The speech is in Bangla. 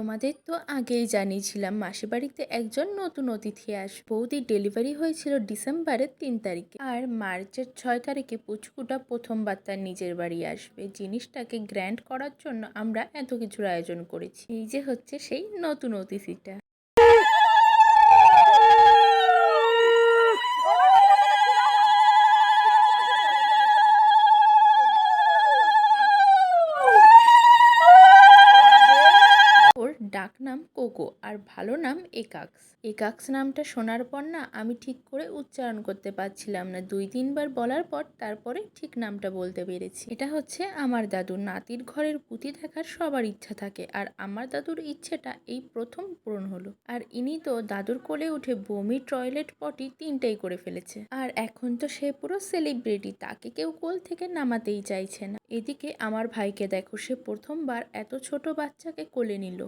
তোমাদের তো আগেই জানিয়েছিলাম মাসির বাড়িতে একজন নতুন অতিথি আসবে। বৌদির ডেলিভারি হয়েছিল ডিসেম্বরের 3 তারিখে, আর মার্চের 6 তারিখে পুচকুটা প্রথমবার তার নিজের বাড়ি আসবে। জিনিসটাকে গ্র্যান্ড করার জন্য আমরা এত কিছুর আয়োজন করেছি। এই যে হচ্ছে সেই নতুন অতিথিটা। ওর ডাকনাম কোকো আর ভালো নাম একাক্স। একাক্স নামটা শোনার পর না আমি ঠিক করে উচ্চারণ করতে পারছিলাম না। 2-3 বার বলার পর তারপরে ঠিক নামটা বলতে পেরেছি। এটা হচ্ছে আমার দাদু। নাতির ঘরের পুঁতি দেখার সবার ইচ্ছা থাকে, আর আমার দাদুর ইচ্ছেটা এই প্রথম পূরণ হলো। আর ইনি তো দাদুর কোলে উঠে বমি, টয়লেট, পটি তিনটাই করে ফেলেছে। আর এখন তো সে পুরো সেলিব্রিটি, তাকে কেউ কোল থেকে নামাতেই চাইছে না। এদিকে আমার ভাইকে দেখো, সে প্রথমবার এত ছোট বাচ্চাকে কোলে নিল।